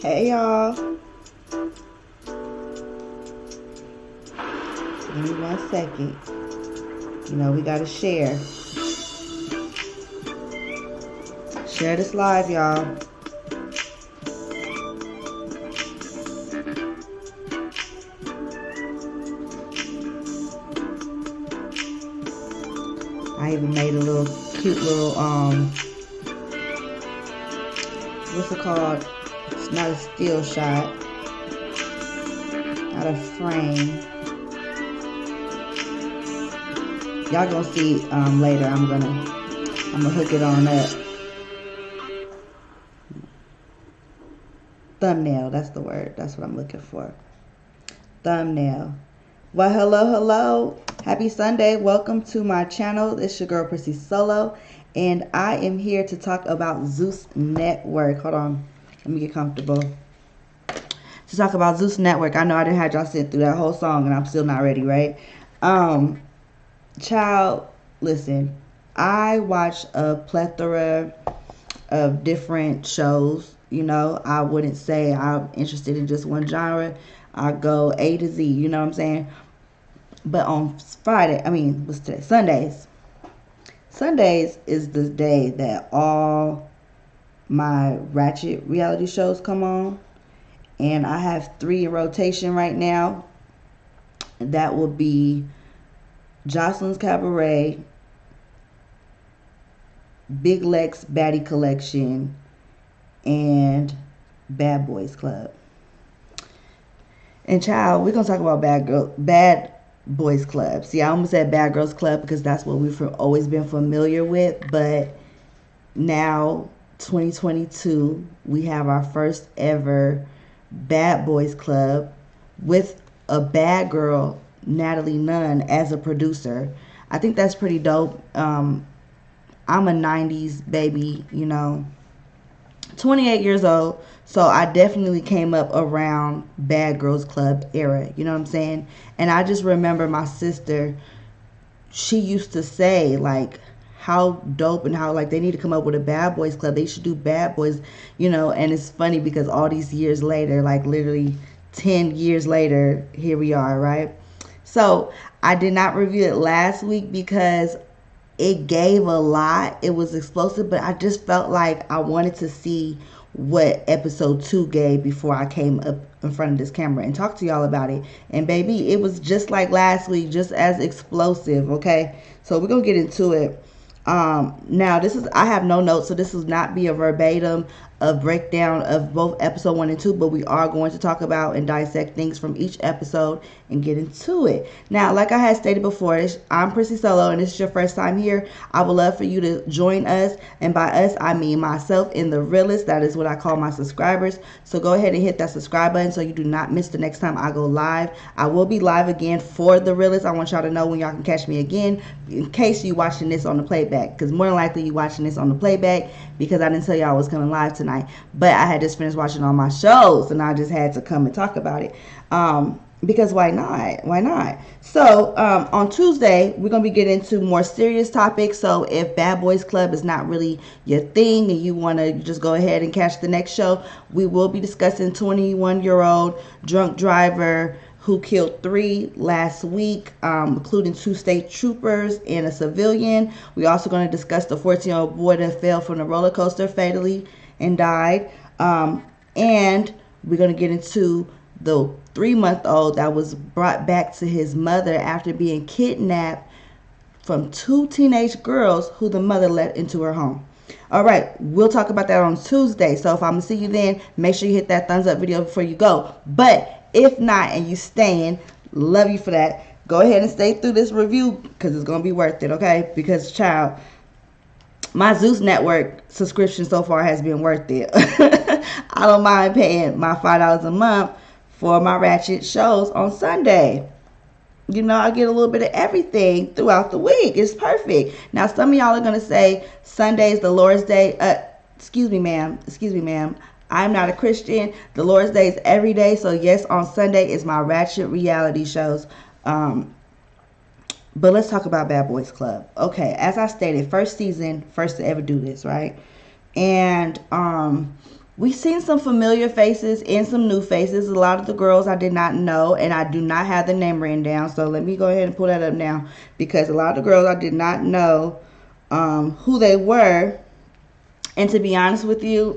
Hey y'all. Give me 1 second. You know we gotta share. Share this live, y'all. I even made a little cute little what's it called? It's not a still shot. Not a frame. Y'all gonna see later. I'm gonna hook it on up. Thumbnail, that's the word. That's what I'm looking for. Thumbnail. Well, hello. Happy Sunday. Welcome to my channel. It's your girl Prissy Solo, and I am here to talk about Zeus Network. Hold on. Let me get comfortable. To talk about Zeus Network. I know I didn't have y'all sit through that whole song, and I'm still not ready, right? Child, listen. I watch a plethora of different shows. You know, I wouldn't say I'm interested in just one genre. I go A to Z, you know what I'm saying? But on what's today? Sundays. Sundays is the day that all my ratchet reality shows come on. And I have 3 in rotation right now. That will be Jocelyn's Cabaret, Big Lex Baddie Collection, and Bad Boys Club. And child, we're gonna talk about Bad Boys Club. See, I almost said Bad Girls Club because that's what we've always been familiar with. But now, 2022, we have our first ever Bad Boys Club with a bad girl, Natalie Nunn, as a producer. I think that's pretty dope. I'm a 90s baby, you know. 28 years old, so I definitely came up around Bad Girls Club era, you know what I'm saying? And I just remember my sister, she used to say like how dope and how like they need to come up with a Bad Boys Club. They should do Bad Boys, you know. And it's funny because all these years later, like literally 10 years later, here we are, right? So I did not review it last week because it gave a lot. It was explosive, but I just felt like I wanted to see what episode 2 gave before I came up in front of this camera and talk to y'all about it. And baby, it was just like last week, just as explosive. Okay, so we're gonna get into it. Now I have no notes, so this will not be a verbatim of breakdown of both episode 1 and 2, but we are going to talk about and dissect things from each episode and get into it. Now, like I had stated before, I'm Prissy Solo, and this is your first time here. I would love for you to join us, and by us I mean myself and the realest. That is what I call my subscribers. So go ahead and hit that subscribe button so you do not miss the next time I go live. I will be live again for the realest. I want y'all to know when y'all can catch me again, in case you watching this on the playback, because more than likely you watching this on the playback because I didn't tell y'all I was coming live tonight. But I had just finished watching all my shows and I just had to come and talk about it. Because why not? So on Tuesday we're gonna be getting into more serious topics. So if Bad Boys Club is not really your thing and you want to just go ahead and catch the next show, we will be discussing 21-year-old drunk driver who killed 3 last week, including 2 state troopers and a civilian. We're also going to discuss the 14-year-old boy that fell from the roller coaster fatally and died. And we're going to get into the 3-month-old that was brought back to his mother after being kidnapped from 2 teenage girls who the mother let into her home. All right, we'll talk about that on Tuesday. So if I'm going to see you then, make sure you hit that thumbs up video before you go. But if not, and you staying, love you for that. Go ahead and stay through this review because it's going to be worth it, okay? Because, child, my Zeus Network subscription so far has been worth it. I don't mind paying my $5 a month for my ratchet shows on Sunday. You know, I get a little bit of everything throughout the week. It's perfect. Now, some of y'all are going to say Sunday is the Lord's Day. Excuse me, ma'am. I'm not a Christian. The Lord's Day is every day. So, yes, on Sunday is my ratchet reality shows. But let's talk about Bad Boys Club. Okay, as I stated, first season, first to ever do this, right? And We've seen some familiar faces and some new faces. A lot of the girls I did not know, and I do not have the name written down. So let me go ahead and pull that up now, because a lot of the girls I did not know who they were. And to be honest with you,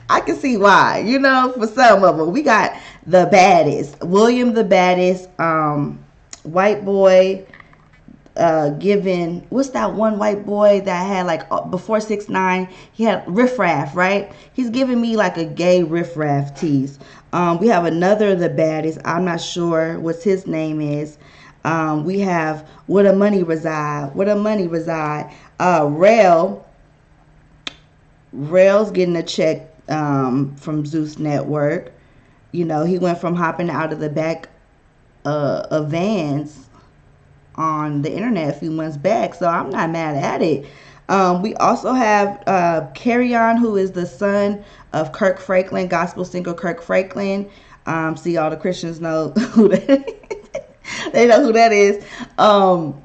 I can see why. You know, for some of them, we got the baddest, William the baddest, white boy, giving, what's that one white boy that had like before 6ix9ine, he had Riff Raff, right? He's giving me like a gay Riff Raff tease. We have another the baddest, I'm not sure what his name is. We have Where the Money Reside, Rail's getting a check from Zeus Network. You know, he went from hopping out of the back of vans on the internet a few months back, so I'm not mad at it. We also have Carry On, who is the son of Kirk Franklin, gospel singer Kirk Franklin. See, all the Christians know who that is. They know who that is.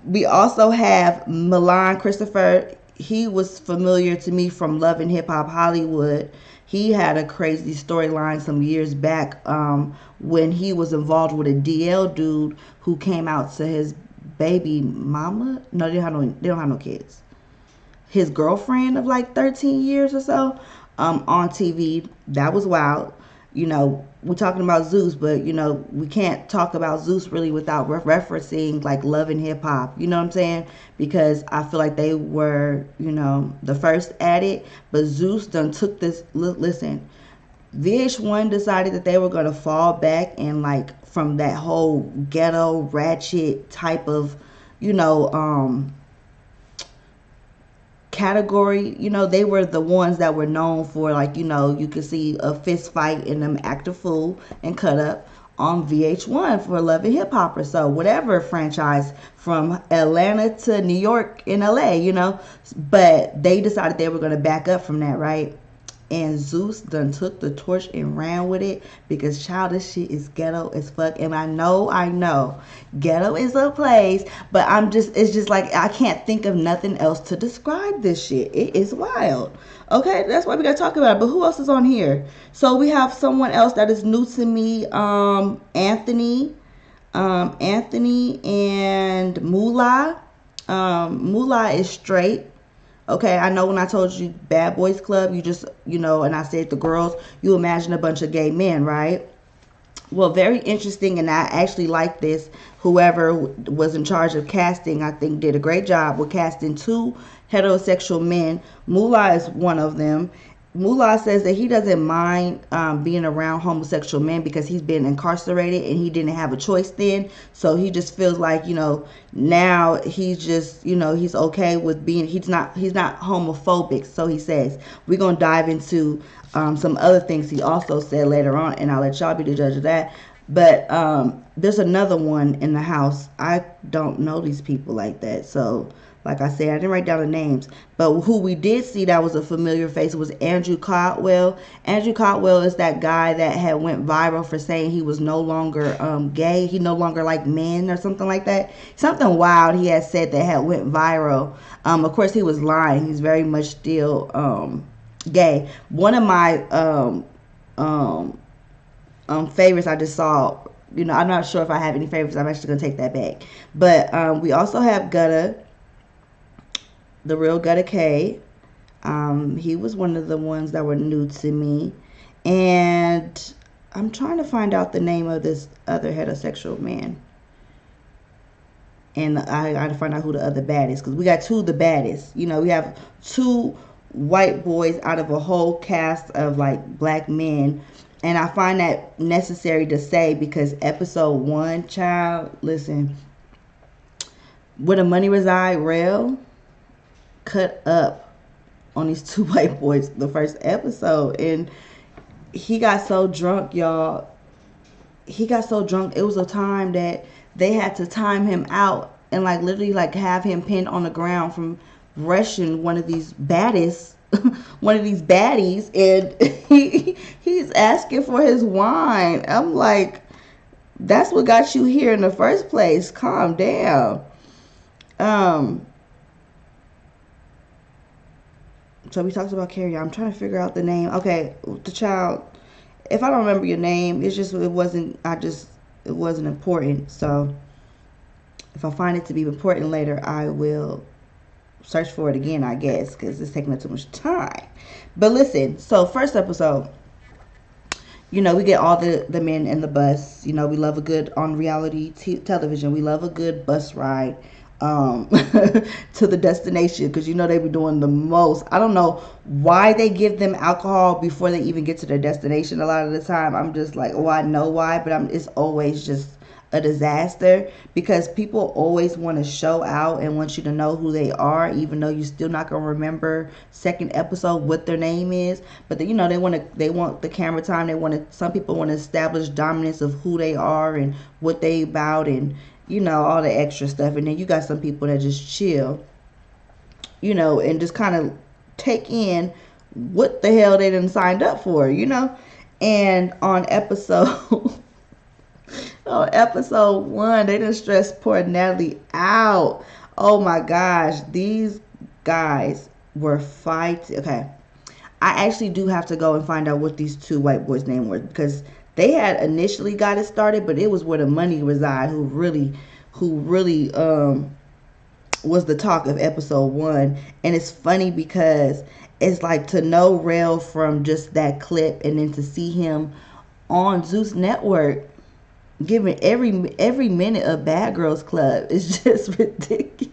We also have Milan Christopher. He was familiar to me from Love and Hip Hop Hollywood. He had a crazy storyline some years back when he was involved with a DL dude who came out to his baby mama. No, they don't have no kids. His girlfriend of like 13 years or so on TV. That was wild. You know, we're talking about Zeus, but you know, we can't talk about Zeus really without referencing like Love and Hip Hop. You know what I'm saying? Because I feel like they were, you know, the first at it. But Zeus done took this. Listen, VH1 decided that they were going to fall back and like from that whole ghetto ratchet type of, you know, category. You know, they were the ones that were known for, like, you know, you could see a fist fight and them act a fool and cut up on VH1 for Love and Hip Hop or so, whatever franchise from Atlanta to New York and LA, you know. But they decided they were going to back up from that, right? And Zeus done took the torch and ran with it, because child, this shit is ghetto as fuck. And I know ghetto is a place, but it's just like I can't think of nothing else to describe this shit. It is wild. Okay, that's why we gotta talk about it. But who else is on here? So we have someone else that is new to me, Anthony and Moolah. Moolah is straight. Okay, I know when I told you Bad Boys Club, you just, you know, and I said the girls, you imagine a bunch of gay men, right? Well, very interesting, and I actually like this. Whoever was in charge of casting, I think, did a great job with casting 2 heterosexual men. Moolah is one of them. Moolah says that he doesn't mind being around homosexual men because he's been incarcerated and he didn't have a choice then. So he just feels like, you know, now he's just, you know, he's okay with being, he's not homophobic. So he says, we're going to dive into some other things he also said later on, and I'll let y'all be the judge of that. But there's another one in the house. I don't know these people like that. So like I said, I didn't write down the names, but who we did see that was a familiar face was Andrew Caldwell. Andrew Caldwell is that guy that had went viral for saying he was no longer gay. He no longer liked men or something like that. Something wild he had said that had went viral. Of course, he was lying. He's very much still gay. One of my favorites I just saw, you know, I'm not sure if I have any favorites. I'm actually going to take that back. But we also have Gutta, the real Gutta K. He was one of the ones that were new to me. And I'm trying to find out the name of this other heterosexual man. And I got to find out who the other bad is, because we got 2 of the baddest. You know, we have 2 white boys out of a whole cast of like black men. And I find that necessary to say because episode 1, child, listen, Where the Money Reside, Rail cut up on these 2 white boys the first episode, and he got so drunk, y'all. He got so drunk, it was a time that they had to time him out and like literally like have him pinned on the ground from rushing one of these baddies, and he's asking for his wine. I'm like, that's what got you here in the first place. Calm down. So we talked about Carrie. I'm trying to figure out the name. Okay, the child. If I don't remember your name, it's just it wasn't. It wasn't important. So if I find it to be important later, I will search for it again, I guess, because it's taking up too much time. But listen, so first episode, we get all the men in the bus. We love a good on reality television. We love a good bus ride to the destination because they be doing the most. I don't know why they give them alcohol before they even get to their destination. A lot of the time, I'm just like, oh, I know why, but it's always just a disaster because people always want to show out and want you to know who they are, even though you're still not gonna remember second episode what their name is. But they want the camera time. Some people want to establish dominance of who they are and what they about and all the extra stuff. And then you got some people that just chill, and just kind of take in what the hell they done signed up for, and on episode on episode 1, they done stressed poor Natalie out. Oh my gosh, these guys were fighting. Okay, I actually do have to go and find out what these two white boys' names were because they had initially got it started, but it was where the money reside. Who really was the talk of episode 1, and it's funny because it's like to know Rel from just that clip, and then to see him on Zeus Network giving every minute of Bad Girls Club is just ridiculous.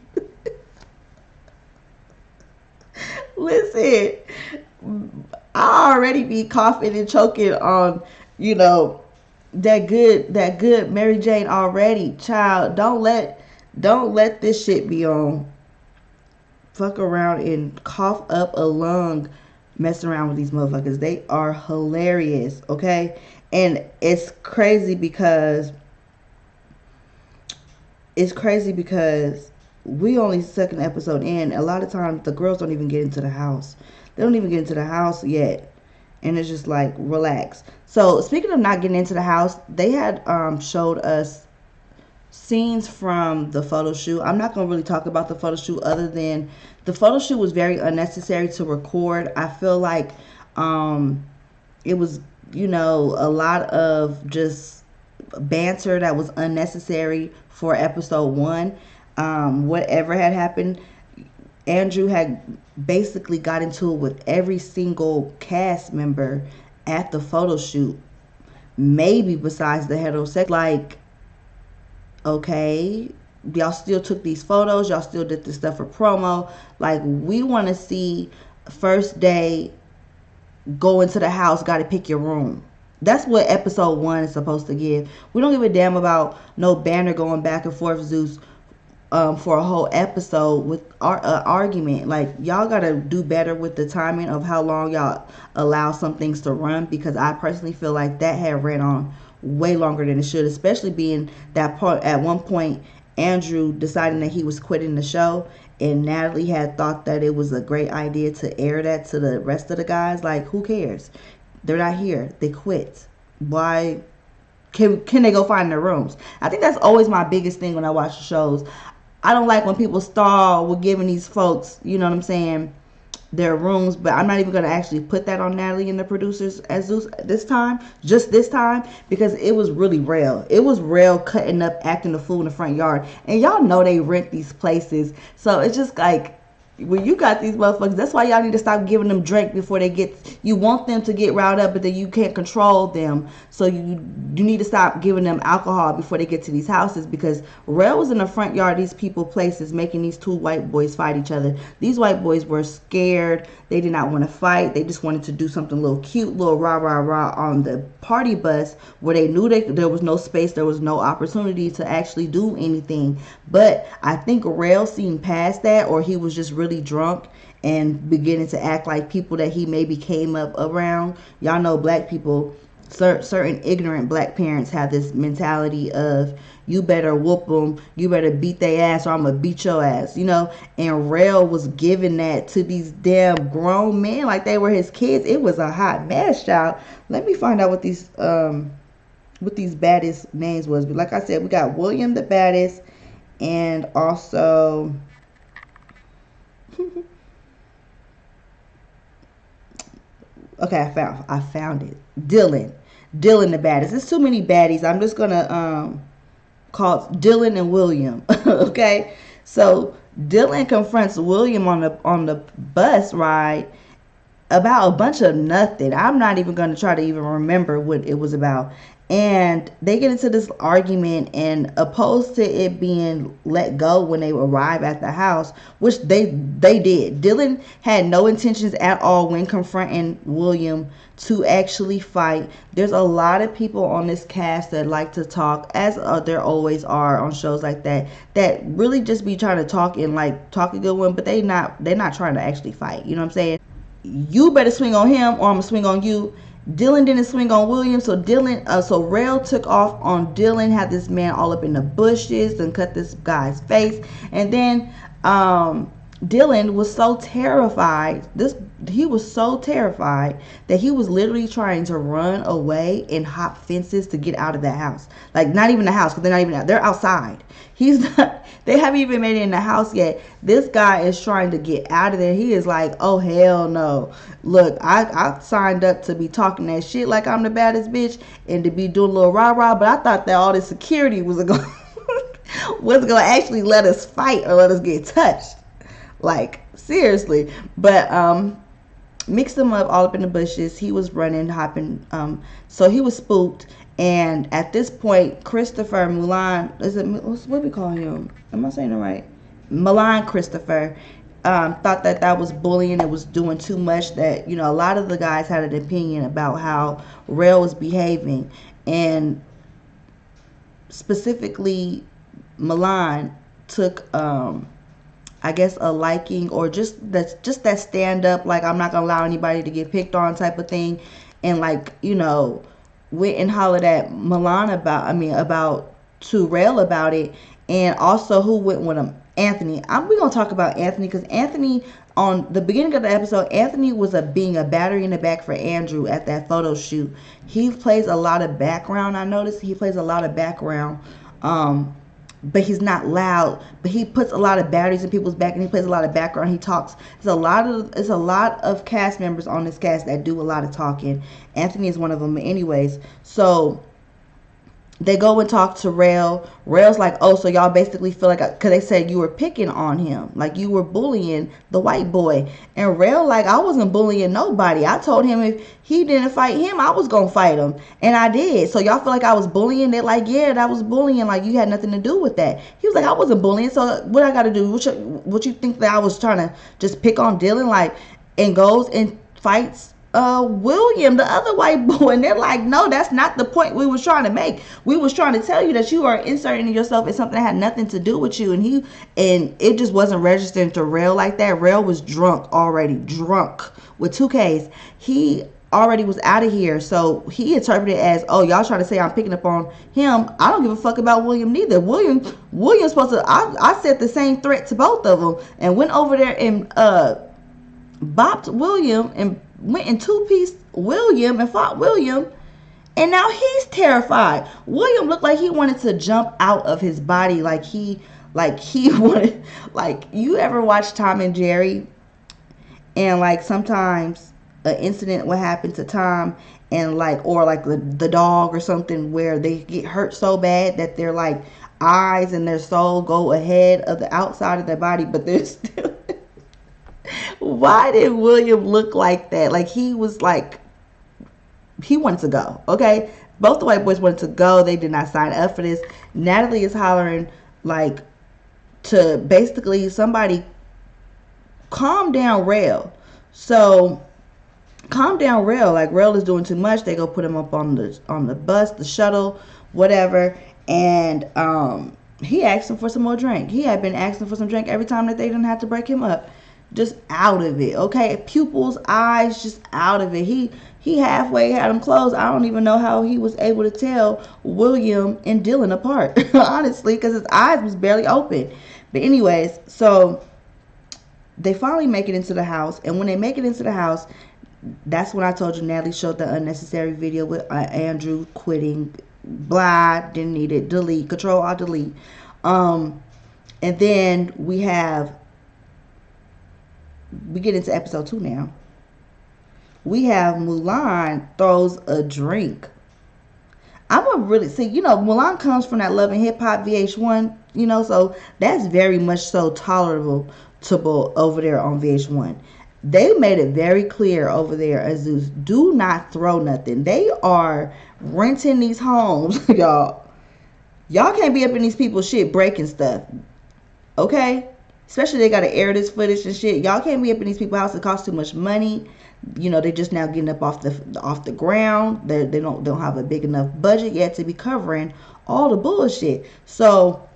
Listen, I already be coughing and choking on, that good Mary Jane already. Child, don't let this shit be on. Fuck around and cough up a lung messing around with these motherfuckers. They are hilarious, okay? And it's crazy because we only second episode in. A lot of times the girls don't even get into the house. They don't even get into the house yet. And it's just like, relax. So speaking of not getting into the house, they had showed us scenes from the photo shoot. I'm not going to really talk about the photo shoot other than the photo shoot was very unnecessary to record. I feel like it was, a lot of just banter that was unnecessary for episode 1. Whatever had happened, Andrew had basically got into it with every single cast member at the photo shoot, maybe besides the heterosexual. Like, okay, y'all still took these photos, y'all still did this stuff for promo. Like, we want to see first day, go into the house, gotta pick your room. That's what episode 1 is supposed to give. We don't give a damn about no banner going back and forth, Zeus, for a whole episode with our argument. Like, y'all gotta do better with the timing of how long y'all allow some things to run, because I personally feel like that had ran on way longer than it should, especially being that part at one point Andrew deciding that he was quitting the show, and Natalie had thought that it was a great idea to air that to the rest of the guys. Like, who cares? They're not here. They quit. Why? Can they go find their rooms? I think that's always my biggest thing when I watch shows. I don't like when people stall with giving these folks, you know what I'm saying, their rooms. But I'm not even going to actually put that on Natalie and the producers as Zeus this time, because it was really Rel. It was Rel cutting up, acting a fool in the front yard. And y'all know they rent these places. So it's just like, when you got these motherfuckers, that's why y'all need to stop giving them drink before they get. You want them to get riled up, but then you can't control them. So you need to stop giving them alcohol before they get to these houses, because Rel was in the front yard of these people places making these two white boys fight each other. These white boys were scared. They did not want to fight. They just wanted to do something a little cute, little rah rah rah on the party bus, where they knew there was no space, there was no opportunity to actually do anything. But I think Rel seen past that, or he was just really drunk and beginning to act like people that he maybe came up around. Y'all know black people, certain ignorant black parents have this mentality of, you better whoop them, you better beat their ass, or I'm gonna beat your ass, and Rel was giving that to these damn grown men like they were his kids. It was a hot mess, y'all. Let me find out what these baddest names was. But like I said, we got William the baddest, and also Okay, I found it. Dylan the baddest. There's too many baddies. I'm just gonna call Dylan and William. Okay, so Dylan confronts William on the bus ride about a bunch of nothing. I'm not even going to try to even remember what it was about. And they get into this argument, and opposed to it being let go when they arrive at the house, which they did. Dylan had no intentions at all when confronting William to actually fight. There's a lot of people on this cast that like to talk, as there always are on shows like that, that really just be trying to talk and like talk a good one, but they're not trying to actually fight. You know what I'm saying? You better swing on him or I'm gonna swing on you. Dylan didn't swing on William, so Rail took off on Dylan, had this man all up in the bushes and cut this guy's face, and then Dylan was so terrified. He was so terrified that he was literally trying to run away and hop fences to get out of that house. Like, not even the house, because they're not even out. They're outside. He's not. They haven't even made it in the house yet. This guy is trying to get out of there. He is like, oh hell no. Look, I signed up to be talking that shit like I'm the baddest bitch and to be doing a little rah rah, but I thought that all this security was going was gonna actually let us fight or let us get touched. Like, seriously. But mixed him up all up in the bushes. He was running, hopping. So he was spooked. And at this point, Christopher Mulan, what do we call him? Am I saying it right? Milan Christopher thought that was bullying. It was doing too much. That, a lot of the guys had an opinion about how Rail was behaving, and specifically Milan took I guess a liking, or just that stand up, like I'm not gonna allow anybody to get picked on type of thing, and like, went and hollered at Milan about to Rail about it. And also, who went with him? Anthony. We're gonna talk about Anthony, because Anthony, on the beginning of the episode, Anthony was being a battery in the back for Andrew at that photo shoot. He plays a lot of background. I noticed he plays a lot of background. But he's not loud, but he puts a lot of batteries in people's back, and he plays a lot of background. He talks. It's a lot of cast members on this cast that do a lot of talking. Anthony is one of them. Anyways, so they go and talk to Rail. Rail's like, oh, so y'all basically feel like, because they said you were picking on him, like you were bullying the white boy. And Rail like, I wasn't bullying nobody. I told him if he didn't fight him, I was gonna fight him, and I did. So y'all feel like I was bullying? They're like, yeah, that was bullying. Like, you had nothing to do with that. He was like, I wasn't bullying. So what I got to do? What you think that I was trying to just pick on Dylan? Like, and goes and fights William, the other white boy. And they're like, no, that's not the point we was trying to make. We was trying to tell you that you are inserting yourself in something that had nothing to do with you. And it just wasn't registering to Rail like that. Rail was drunk with 2 Ks. He already was out of here, so he interpreted it as, oh, y'all trying to say I'm picking up on him. I don't give a fuck about William neither. William's supposed to, I said the same threat to both of them, and went over there and bopped William and went and 2-pieced William and fought William, and now he's terrified. William looked like he wanted to jump out of his body, like he wanted, like, you ever watch Tom and Jerry, and like sometimes an incident will happen to Tom and or the dog or something, where they get hurt so bad that their like eyes and their soul go ahead of the outside of their body, but they're still why did William look like that? Like, he was like, he wanted to go. Okay, both the white boys wanted to go. They did not sign up for this. Natalie is hollering like to basically somebody calm down Rail. So calm down Rail. Like, Rail is doing too much. They go put him up on the bus, the shuttle, whatever. And he asked him for some more drink. He had been asking for some drink every time that they didn't have to break him up. Just out of it, okay? Pupils, eyes, just out of it. He halfway had them closed. I don't even know how he was able to tell William and Dylan apart, honestly, because his eyes was barely open. But anyways, so they finally make it into the house, and when they make it into the house, that's when I told you Natalie showed the unnecessary video with Andrew quitting. Blah, didn't need it. Delete, Control Alt Delete. And then we get into episode 2 now. we have Mulan throws a drink. I'm a really see, you know, Mulan comes from that Love and Hip Hop VH1, you know, so that's very much so tolerable over there on VH1. They made it very clear over there as Zeus, do not throw nothing. They are renting these homes, y'all. Y'all can't be up in these people's shit breaking stuff. Okay? Especially they gotta air this footage and shit. Y'all can't be up in these people's houses. It costs too much money. You know, they just now getting up off the ground. They don't have a big enough budget yet to be covering all the bullshit. So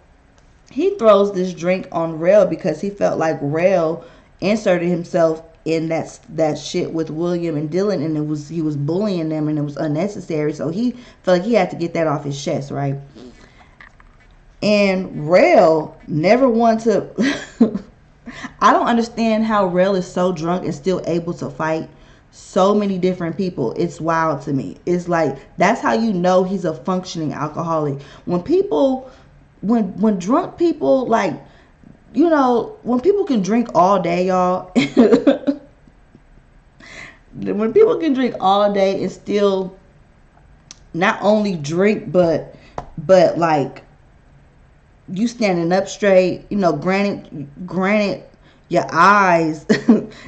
he throws this drink on Rel because he felt like Rel inserted himself in that shit with William and Dylan, and he was bullying them, and it was unnecessary. So he felt like he had to get that off his chest, right? And Rel never wanted to. I don't understand how Rel is so drunk and still able to fight so many different people. It's wild to me. It's like that's how you know he's a functioning alcoholic. When people, when drunk people, like, you know, when people can drink all day, y'all. When people can drink all day and still not only drink but like you standing up straight, you know, granted your eyes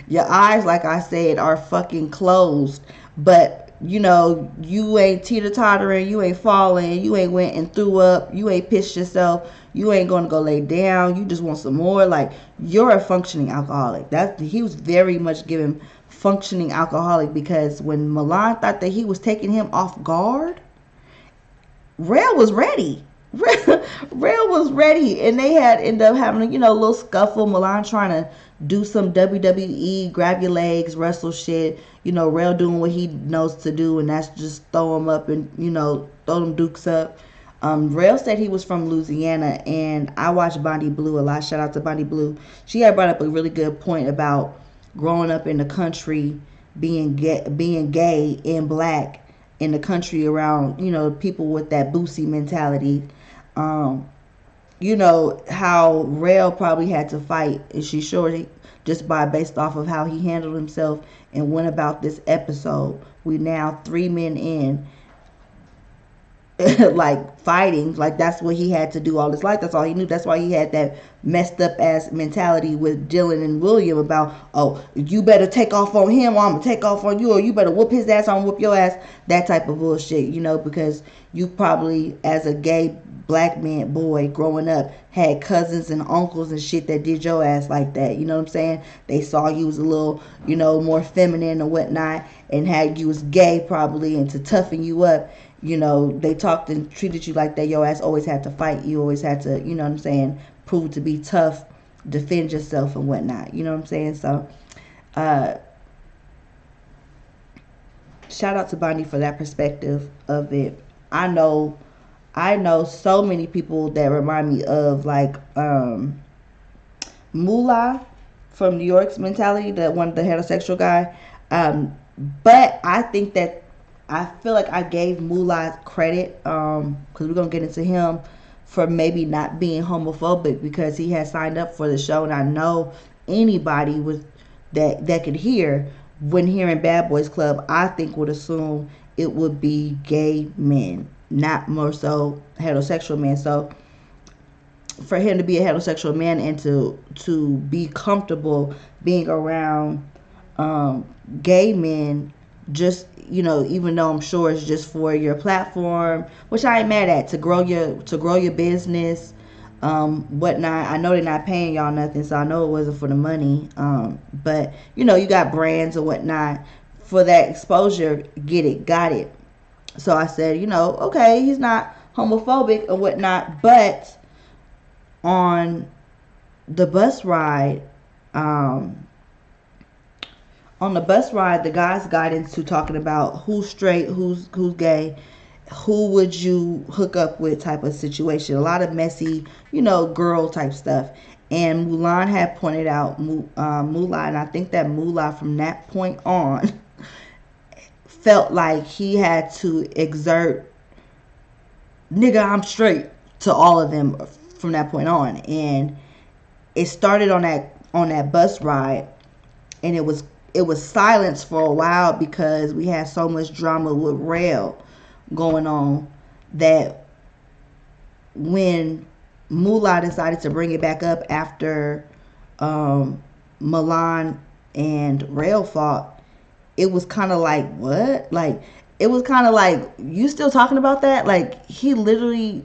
your eyes, like I said, are fucking closed, but you know, you ain't teeter-tottering, you ain't falling, you ain't went and threw up, you ain't pissed yourself, you ain't gonna go lay down, you just want some more. Like, you're a functioning alcoholic. He was very much given functioning alcoholic, because when Milan thought that he was taking him off guard, Rel was ready. Rel was ready, and they had ended up having, you know, a little scuffle. Milan trying to do some WWE grab your legs wrestle shit. You know, Rel doing what he knows to do, and that's just throw him up and, you know, throw them dukes up. Rel said he was from Louisiana, and I watched Bondi Blue a lot. Shout out to Bondi Blue. She had brought up a really good point about growing up in the country, being gay and black in the country around, you know, people with that Boosie mentality. You know, how Rel probably had to fight, and she sure, just based off of how he handled himself and went about this episode. We now 3 men in, like, fighting, like that's what he had to do all his life. That's all he knew. That's why he had that messed up ass mentality with Dylan and William about, oh, you better take off on him, or I'm gonna take off on you, or you better whoop his ass, or I'm gonna whoop your ass. That type of bullshit, you know, because you probably, as a gay black man boy growing up, had cousins and uncles and shit that did your ass like that. You know what I'm saying? They saw you was a little, you know, more feminine and whatnot, and had you was gay probably, and to toughen you up, you know, they talked and treated you like that. Your ass always had to fight. You always had to, you know what I'm saying, prove to be tough, defend yourself and whatnot. You know what I'm saying? So, shout out to Bonnie for that perspective of it. I know so many people that remind me of, like, Moolah from New York's mentality, that one, the heterosexual guy. But I feel like I gave Moolah credit, because we're gonna get into him, for maybe not being homophobic, because he had signed up for the show, and I know anybody with that could hear, when hearing Bad Boys Club, I think would assume it would be gay men, not more so heterosexual men. So for him to be a heterosexual man and to be comfortable being around gay men, just, you know, even though I'm sure it's just for your platform, which I ain't mad at, to grow your business, whatnot. I know they're not paying y'all nothing, so I know it wasn't for the money. But you know, you got brands and whatnot for that exposure. Got it. So I said, you know, okay, he's not homophobic or whatnot, but on the bus ride, the guys got into talking about who's straight, who's gay, who would you hook up with type of situation. A lot of messy, you know, girl type stuff. And Mulan had pointed out Moolah, and I think that Moolah from that point on felt like he had to exert, nigga, I'm straight, to all of them from that point on. And it started on that bus ride, and it was it was silenced for a while because we had so much drama with Rail going on, that when Moolah decided to bring it back up after Milan and Rail fought, it was kind of like, what? Like, it was kind of like, you still talking about that? Like, he literally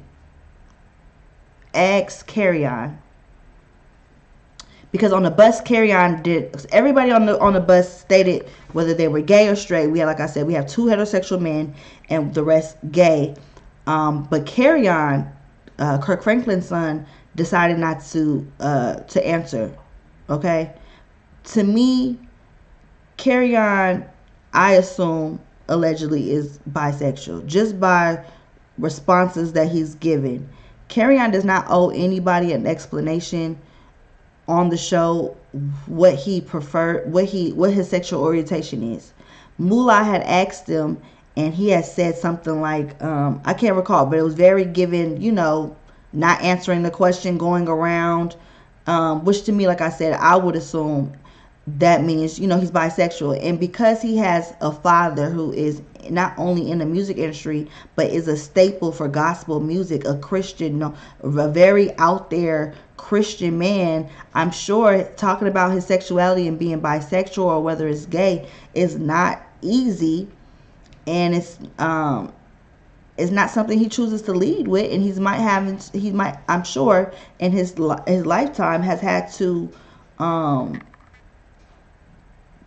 asked Carry On, because on the bus, Carry On did, everybody on the bus stated whether they were gay or straight. We had, like I said, we have 2 heterosexual men and the rest gay. But Carry On, Kirk Franklin's son, decided not to answer. Okay, to me, Carry On, I assume, allegedly is bisexual just by responses that he's given. Carry On does not owe anybody an explanation on the show what he preferred, what his sexual orientation is. Moolah had asked him, and he had said something like, I can't recall, but it was very given, not answering the question, going around, which to me, like I said, I would assume that means, he's bisexual. And because he has a father who is not only in the music industry, but is a staple for gospel music, a Christian, a very out there Christian man, I'm sure talking about his sexuality and being bisexual or whether it's gay is not easy. And it's not something he chooses to lead with. And he might, I'm sure, in his lifetime has had to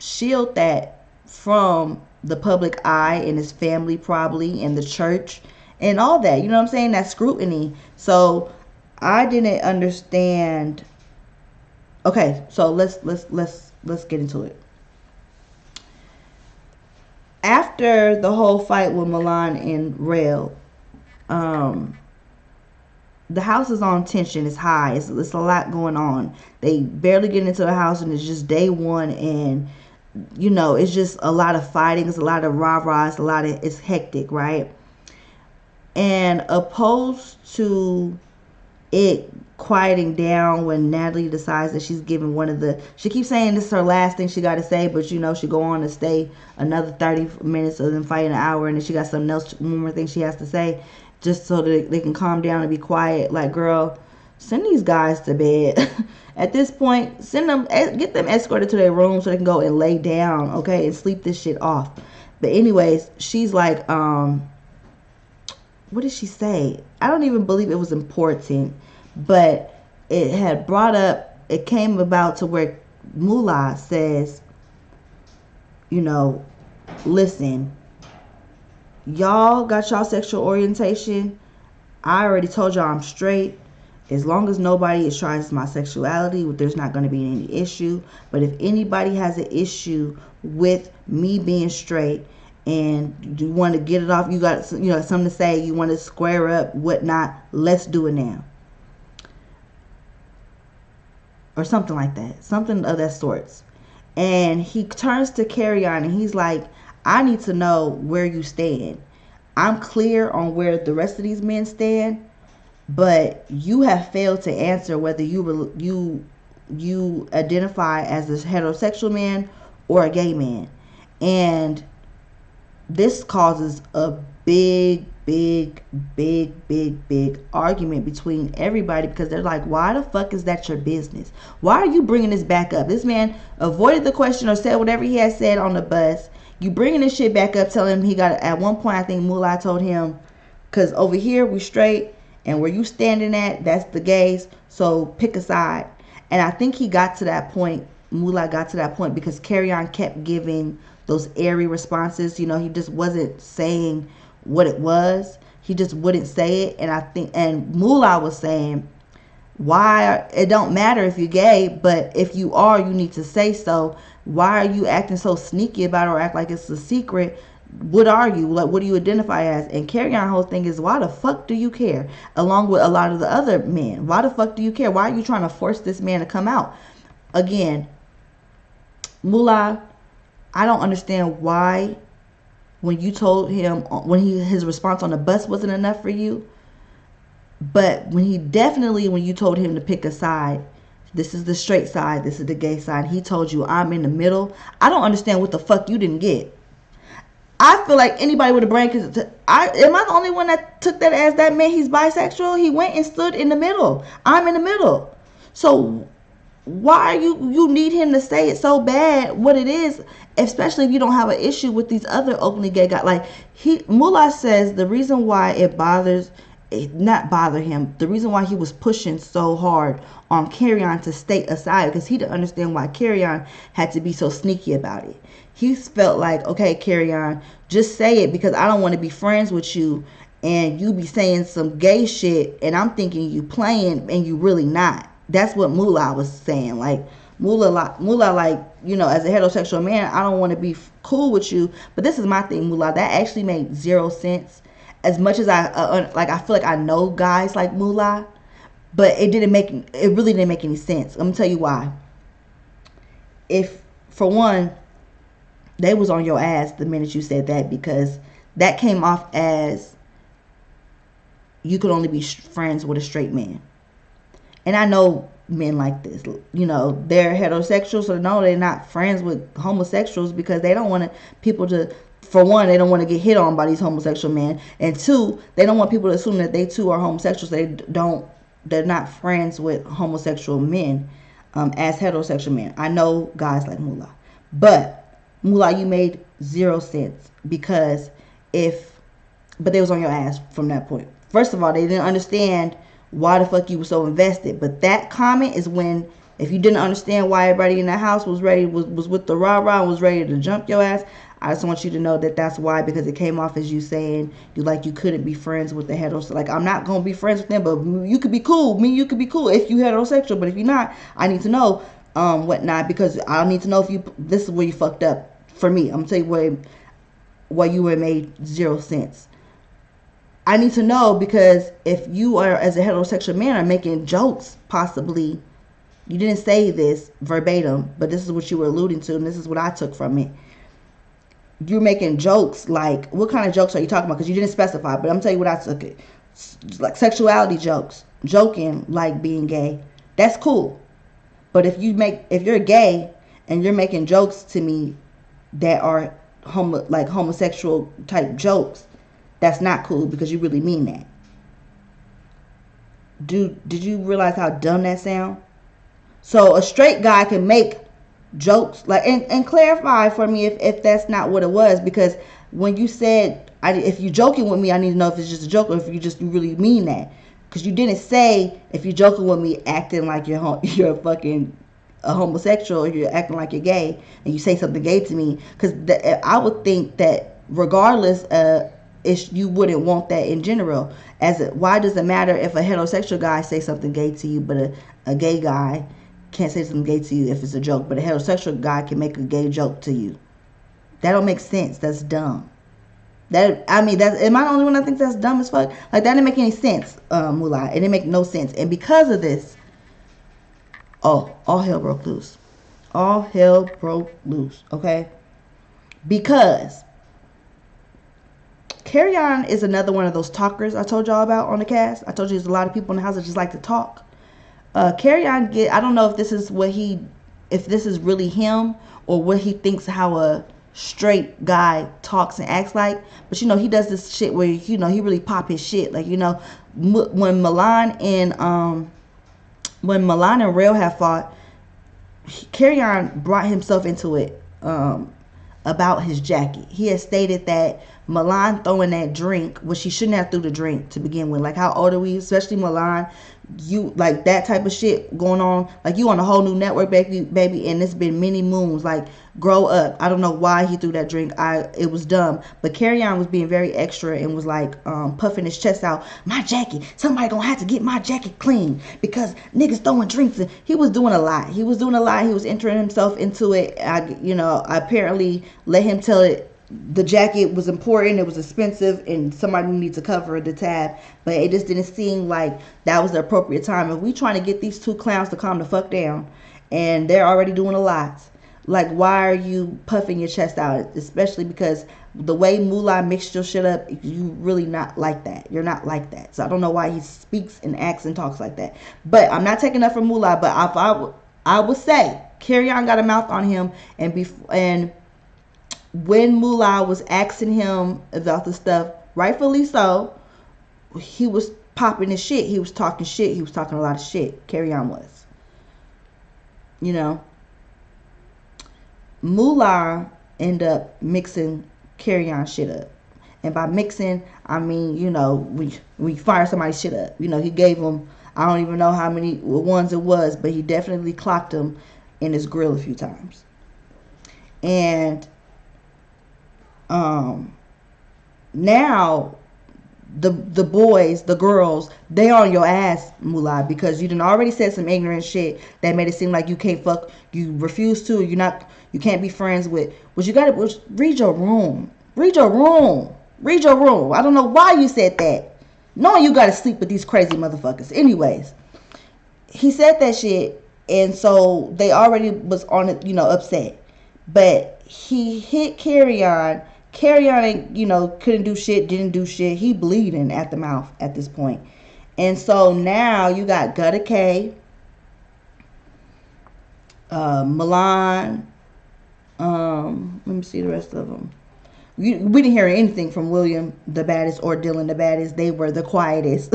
shield that from the public eye and his family, probably, and the church and all that, you know what I'm saying, that scrutiny. So I didn't understand. Okay, so let's get into it. After the whole fight with Milan and Rail, the house is on tension. It's high. It's a lot going on. They barely get into the house, and it's just day one, and it's just a lot of fighting. It's a lot of rah-rahs. It's hectic, right? And opposed to it quieting down when Natalie decides that she's giving she keeps saying this is her last thing she got to say, but she go on to stay another 30 minutes of them fighting an hour, and then she got something else, one more thing she has to say, just so that they can calm down and be quiet. Like, girl, send these guys to bed. At this point, get them escorted to their room so they can go and lay down, okay, and sleep this shit off. But anyways, she's like, what did she say? I don't even believe it was important, but it came about to where Moolah says, listen, y'all got y'all sexual orientation. I already told y'all I'm straight. As long as nobody tries my sexuality, there's not going to be any issue. But if anybody has an issue with me being straight and you want to get it off, you got something to say, you want to square up, whatnot, let's do it now. Or something like that. Something of that sorts. And he turns to Carry On and he's like, I need to know where you stand. I'm clear on where the rest of these men stand, but you have failed to answer whether you identify as a heterosexual man or a gay man. And this causes a big argument between everybody, because they're like, why the fuck is that your business? Why are you bringing this back up? This man avoided the question or said whatever he had said on the bus. You bringing this shit back up, telling him he got, at one point I think Moolah told him, because over here we straight and where you standing at, that's the gays, so pick a side. And I think he got to that point, Moolah got to that point, because Carry On kept giving those airy responses. He just wasn't saying what it was. He just wouldn't say it. And Moolah was saying, why, it don't matter if you're gay, but if you are, you need to say so. Why are you acting so sneaky about it or act like it's a secret? What are you? Like, what do you identify as? And Carry On whole thing is, why the fuck do you care? Along with a lot of the other men. Why the fuck do you care? Why are you trying to force this man to come out? Again, Moolah, I don't understand why when you told him, his response on the bus wasn't enough for you. But when you told him to pick a side, This is the straight side. This is the gay side. He told you I'm in the middle. I don't understand what the fuck you didn't get. I feel like anybody with a brain, cause am I the only one that took that as that meant he's bisexual? He went and stood in the middle. I'm in the middle. So why are you need him to say it so bad what it is, especially if you don't have an issue with these other openly gay guys. Like Mullah says the reason why it not bother him, the reason why he was pushing so hard on Carry-On to stay aside, because he didn't understand why Carry-On had to be so sneaky about it. He felt like, okay, Carry-On, just say it, because I don't want to be friends with you and you be saying some gay shit and I'm thinking you playing and you really not. That's what Mullah was saying. Like Mullah, like, you know, as a heterosexual man, I don't want to be cool with you. But this is my thing, Mullah. That actually made zero sense. As much as I feel like I know guys like Mullah, but it really didn't make any sense. Let me tell you why. If, for one, they was on your ass the minute you said that, because that came off as you could only be friends with a straight man. And I know men like this, you know, they're heterosexual, so no, they're not friends with homosexuals because they don't want people to, for one, they don't want to get hit on by these homosexual men, and two, they don't want people to assume that they too are homosexuals. They're not friends with homosexual men as heterosexual men. I know guys like Mullah, but Mullah, you made zero sense, because but they was on your ass from that point. First of all, they didn't understand why the fuck you were so invested. But that comment is when, if you didn't understand why everybody in the house was with the rah-rah and was ready to jump your ass, I just want you to know that that's why, because it came off as you saying you couldn't be friends with the heterosexual. Like, I'm not gonna be friends with them, but you could be cool. You could be cool if you heterosexual, but if you're not, I need to know whatnot, because I need to know if this is where you fucked up. For me, I'm gonna tell you where you were made zero sense. I need to know, because if you are, as a heterosexual man, are making jokes, possibly, you didn't say this verbatim, but this is what you were alluding to, and this is what I took from it. You're making jokes, like, what kind of jokes are you talking about? Because you didn't specify, but I'm gonna tell you what I took it. Like sexuality jokes, joking like being gay, that's cool. But if you're gay and you're making jokes to me that are homosexual type jokes, that's not cool, because you really mean that. Did you realize how dumb that sound? So a straight guy can make jokes, like, and clarify for me if that's not what it was, because when you said, if you joking with me, I need to know if it's just a joke or if you really mean that. Because you didn't say, if you're joking with me, acting like you're fucking a homosexual, or you're acting like you're gay, and you say something gay to me. Because I would think that regardless, you wouldn't want that in general. Why does it matter if a heterosexual guy say something gay to you, but a gay guy can't say something gay to you if it's a joke, but a heterosexual guy can make a gay joke to you? That don't make sense. That's dumb. Am I the only one that thinks that's dumb as fuck? Like, that didn't make any sense, Mullah. It didn't make no sense. And because of this, all hell broke loose. All hell broke loose, okay? Because Carry-On is another one of those talkers I told y'all about on the cast. I told you there's a lot of people in the house that just like to talk. Carry-On, I don't know if this is really him, or what he thinks how a straight guy talks and acts like. But, you know, he does this shit where, you know, he really pop his shit. Like, you know, when Milan and Rail have fought, Carry-On brought himself into it about his jacket. He had stated that Milan throwing that drink, which she shouldn't have threw the drink to begin with. Like, how old are we? Especially Milan, you like that type of shit going on. Like, you on a whole new network, baby, and it's been many moons. Like, grow up. I don't know why he threw that drink. It was dumb. But Carry-On was being very extra and was like puffing his chest out. My jacket. Somebody gonna have to get my jacket clean because niggas throwing drinks. He was doing a lot. He was entering himself into it. I apparently let him tell it. The jacket was important, it was expensive, and somebody needs to cover the tab. But it just didn't seem like that was the appropriate time. If we trying to get these two clowns to calm the fuck down, and they're already doing a lot, Like, why are you puffing your chest out? Especially because the way Moolah mixed your shit up, you really not like that. You're not like that. So I don't know why he speaks and acts and talks like that. But I'm not taking up for Moolah. But if I would say Carry-On got a mouth on him, and when Moolah was asking him about the stuff, rightfully so, he was popping his shit. He was talking shit. He was talking a lot of shit. Carry-On was. You know. Moolah ended up mixing Carry-On shit up. And by mixing, I mean, you know, we fire somebody's shit up. You know, he gave him, I don't even know how many ones it was, but he definitely clocked him in his grill a few times. And now the boys, the girls, they on your ass, Moolah, because you done already said some ignorant shit that made it seem like you can't fuck, you refuse to, you can't be friends with. What you gotta read your room. Read your room. Read your room. I don't know why you said that. Knowing you gotta sleep with these crazy motherfuckers. Anyways, he said that shit, and so they already was on it, you know, upset. But he hit Carry-On. Carry-On ain't, you know, couldn't do shit, didn't do shit. He bleeding at the mouth at this point. And so now you got Gutta K, Milan, let me see the rest of them. We didn't hear anything from William the baddest or Dylan the baddest. They were the quietest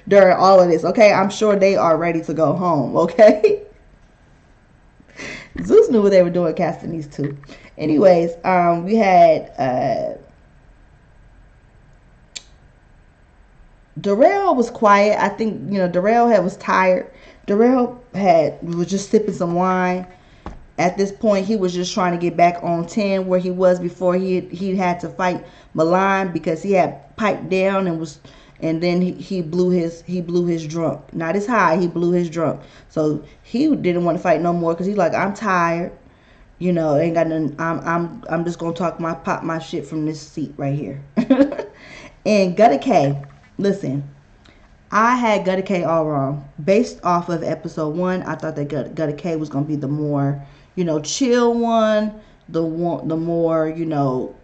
during all of this. Okay, I'm sure they are ready to go home. Okay. Zeus knew what they were doing casting these two. Anyways, we had Darrell was quiet. I think, you know, Darrell was tired. Darrell was just sipping some wine. At this point, he was just trying to get back on 10 where he was before he had to fight Milan, because he had piped down and then he blew his drunk. Not as high, he blew his drunk. So he didn't want to fight no more because he's like, I'm tired. You know, ain't got nothing. I'm just gonna pop my shit from this seat right here. And Gutta K, listen, I had Gutta K all wrong. Based off of episode 1, I thought that Gutta K was gonna be the more, you know, chill one, the more, you know,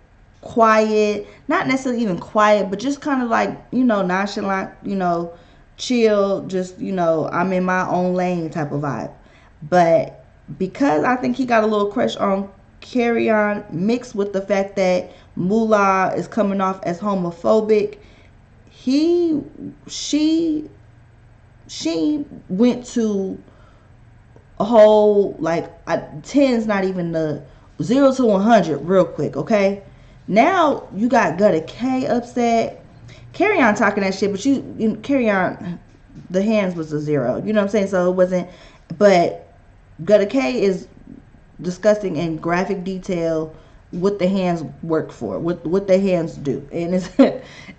quiet, not necessarily even quiet, but just kind of like, you know, nonchalant, you know, chill, just, you know, I'm in my own lane type of vibe. But because I think he got a little crush on Carry-On, mixed with the fact that Moolah is coming off as homophobic, she went to a whole, like, 10's not even the 0 to 100 real quick. Okay, now you got Gutta K upset. Carry-On talking that shit, but you Carry-On, the hands was a 0, you know what I'm saying? So it wasn't, but Gutta K is discussing in graphic detail what the hands work for, what the hands do, and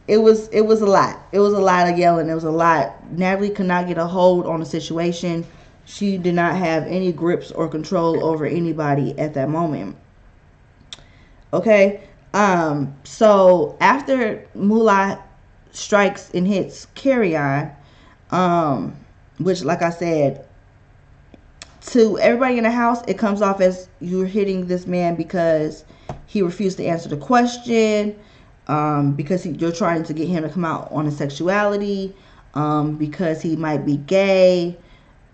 it was a lot. It was a lot of yelling. It was a lot. Natalie could not get a hold on the situation. She did not have any grips or control over anybody at that moment. Okay, so after Moolah strikes and hits Carry-On, which, like I said, to everybody in the house, it comes off as you're hitting this man because he refused to answer the question, because you're trying to get him to come out on his sexuality, because he might be gay.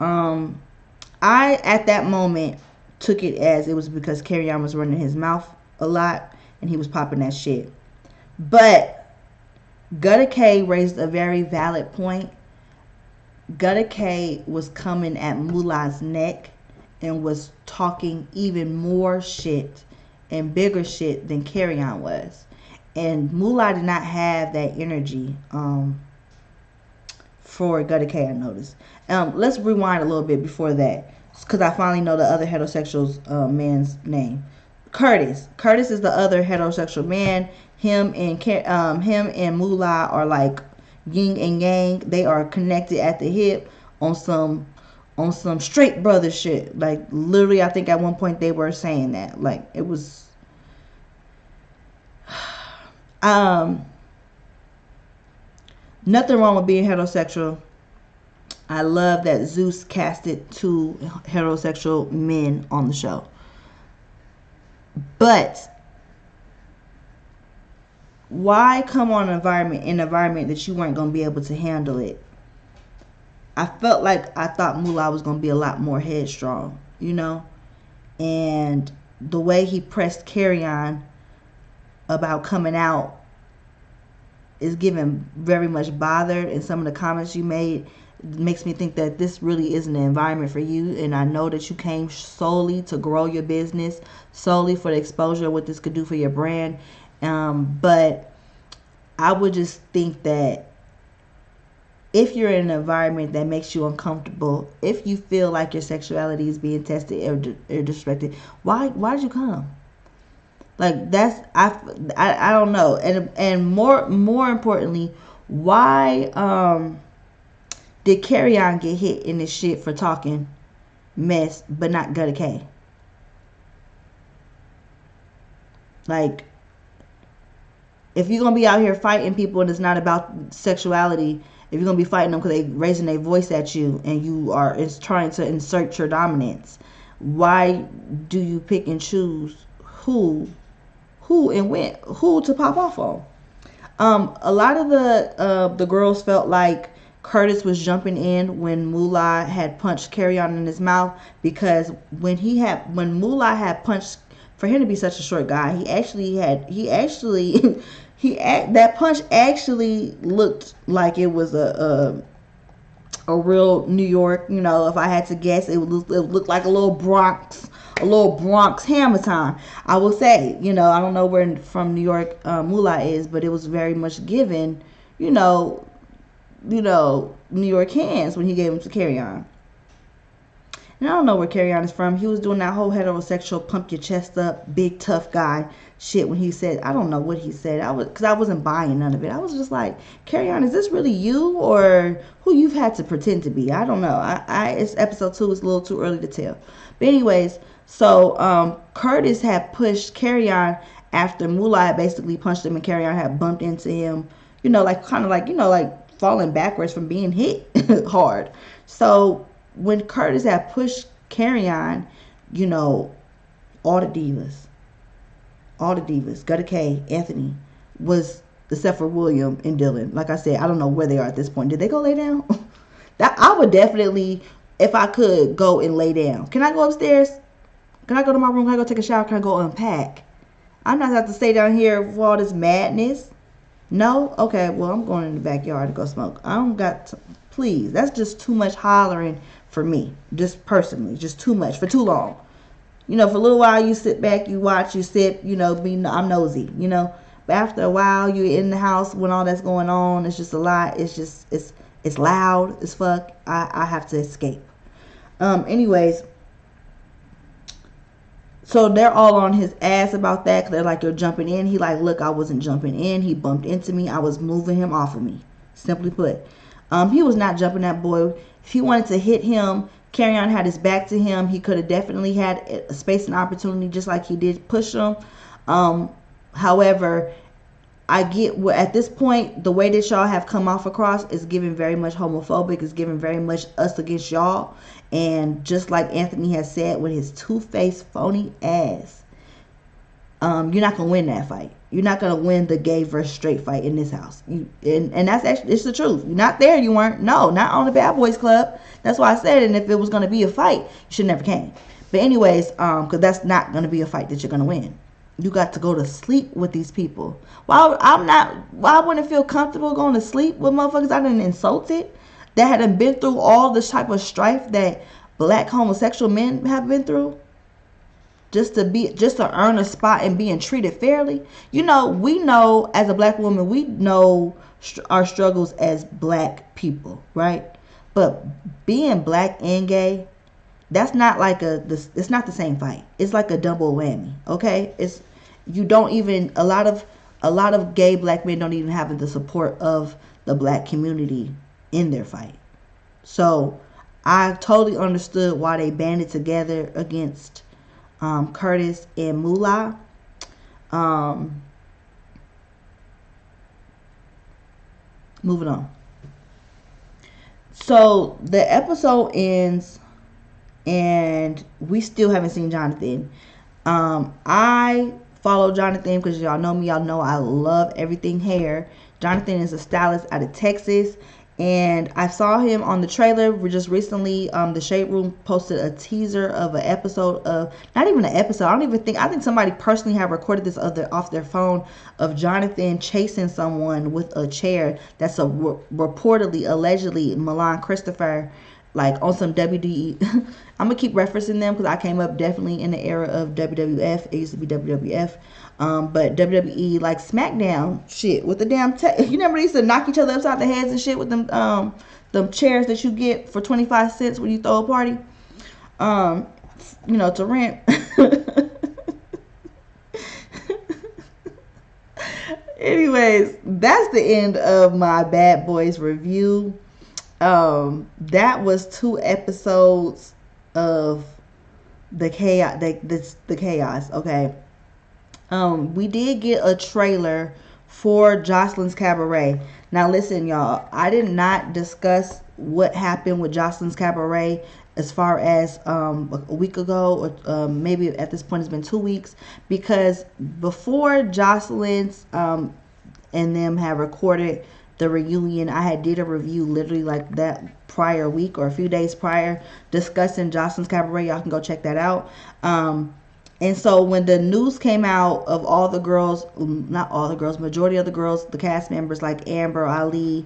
I, at that moment, took it as it was because Carry-On was running his mouth a lot and he was popping that shit. But Gutta K raised a very valid point. Gutta K was coming at Moolah's neck and was talking even more shit and bigger shit than Carry-On was. And Moolah did not have that energy for Gutta K, I noticed. Let's rewind a little bit before that, because I finally know the other heterosexual man's name. Curtis. Curtis is the other heterosexual man. Him and Moolah are like yin and yang. They are connected at the hip on some straight brother shit. Like, literally, I think at one point they were saying that. Like, it was nothing wrong with being heterosexual. I love that Zeus casted 2 heterosexual men on the show. But why come on an environment that you weren't going to be able to handle it? I felt like I thought Moolah was going to be a lot more headstrong, you know? And the way he pressed Carry On about coming out is giving very much bothered, and some of the comments you made makes me think that this really isn't an environment for you. And I know that you came solely to grow your business, solely for the exposure of what this could do for your brand. But I would just think that if you're in an environment that makes you uncomfortable, if you feel like your sexuality is being tested or disrespected, why did you come? Like, that's I don't know. And more importantly, why did Carry On get hit in this shit for talking mess but not Gutta K? Like, if you're gonna be out here fighting people and it's not about sexuality, if you're gonna be fighting them because they raising their voice at you and you are trying to insert your dominance, why do you pick and choose who and when, who to pop off on? A lot of the girls felt like Curtis was jumping in when Moolah had punched Carry On in his mouth, because when Moolah had punched, for him to be such a short guy, that punch actually looked like it was a real New York, if I had to guess, it would look like a little Bronx hammer time. I will say, I don't know where from New York Moolah is, but it was very much given, New York hands when he gave him to Carry On. And I don't know where Carry On is from. He was doing that whole heterosexual pump your chest up, big tough guy shit when he said, I don't know what he said. Because I wasn't buying none of it. I was just like, Carry On, is this really you or who you've had to pretend to be? I don't know. It's episode 2. It's a little too early to tell. But anyways, so Curtis had pushed Carry On after Moolah had basically punched him and Carry On had bumped into him, like falling backwards from being hit hard. So when Curtis had pushed Carry On, all the divas, Gutta K, Anthony, was, except for William and Dylan. Like I said, I don't know where they are at this point. Did they go lay down? That I would definitely, if I could, go and lay down. Can I go upstairs? Can I go to my room? Can I go take a shower? Can I go unpack? I'm not have to stay down here for all this madness. No? Okay, well, I'm going in the backyard to go smoke. I don't got to, please. That's just too much hollering for me. Just personally. Just too much. For too long. For a little while you sit back, you watch, you sip, I'm nosy, But after a while you're in the house when all that's going on, it's just a lot. It's loud as fuck. I have to escape. Anyways. So they're all on his ass about that, because they're like, you're jumping in. He like, look, I wasn't jumping in. He bumped into me. I was moving him off of me. Simply put. He was not jumping that boy. If he wanted to hit him, Carry On had his back to him. He could have definitely had a space and opportunity, just like he did push him. However, I get at this point, the way that y'all have come off across is giving very much homophobic. It's giving very much us against y'all. And just like Anthony has said, with his two-faced phony ass, you're not going to win that fight. You're not going to win the gay versus straight fight in this house. And that's actually, it's the truth. You're not there. You weren't. No, not on the Bad Boys Club. That's why I said, and if it was going to be a fight, you should never came. But anyways, because that's not going to be a fight that you're going to win. You got to go to sleep with these people. Why I wouldn't feel comfortable going to sleep with motherfuckers I didn't insulted, that hadn't been through all this type of strife that black homosexual men have been through, just to earn a spot and being treated fairly. We know as a black woman, we know our struggles as black people, right? But being black and gay, that's not like it's not the same fight. It's like a double whammy, okay? A lot of gay black men don't even have the support of the black community in their fight. So I totally understood why they banded together against Curtis and Moolah. Moving on. So the episode ends and we still haven't seen Jonathan. I follow Jonathan because y'all know me. Y'all know I love everything hair. Jonathan is a stylist out of Texas, and I saw him on the trailer. We just recently, the Shade Room posted a teaser of an episode of, not even an episode. I think somebody personally have recorded this off their phone of Jonathan chasing someone with a chair. That's reportedly, allegedly Milan Christopher, like on some WWE. I'm gonna keep referencing them because I came up definitely in the era of WWF. It used to be WWF, but WWE, like SmackDown shit with the damn you remember they used to knock each other upside the heads and shit with them chairs that you get for 25 cents when you throw a party, to rent. Anyways, that's the end of my Bad Boys review. That was 2 episodes of the chaos. The chaos. Okay. We did get a trailer for Jocelyn's Cabaret. Now listen, y'all. I did not discuss what happened with Jocelyn's Cabaret as far as a week ago, or maybe at this point it's been 2 weeks, because before Jocelyn's and them have recorded the reunion, I had did a review literally like that prior week or a few days prior discussing Jocelyn's Cabaret. Y'all can go check that out. And so when the news came out of all the girls, not all the girls, majority of the girls, the cast members like Amber, Ali,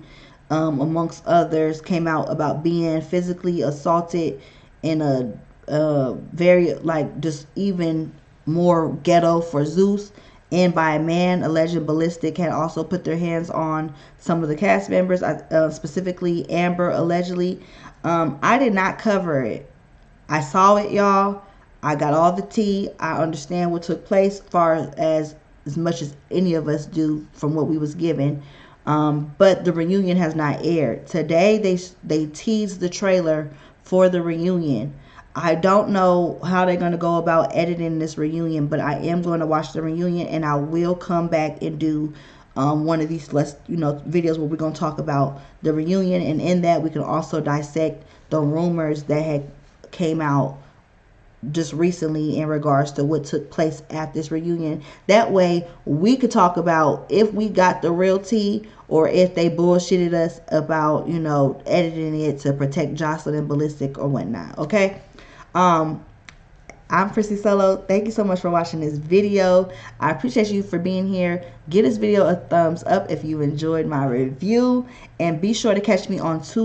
amongst others, came out about being physically assaulted in a very, like, just even more ghetto for Zeus, and by a man. Alleged Ballistic had also put their hands on some of the cast members, specifically Amber, allegedly. I did not cover it. I saw it, y'all. I got all the tea. I understand what took place, far as much as any of us do from what we was given. But the reunion has not aired. Today they teased the trailer for the reunion. I don't know how they're going to go about editing this reunion, but I am going to watch the reunion, and I will come back and do one of these videos where we're going to talk about the reunion, and in that we can also dissect the rumors that had came out just recently in regards to what took place at this reunion. That way we could talk about if we got the real tea or if they bullshitted us about editing it to protect Jocelyn and Ballistic or whatnot. Okay. I'm Prissy Solo. Thank you so much for watching this video. I appreciate you for being here. Give this video a thumbs up if you enjoyed my review, and be sure to catch me on Tuesday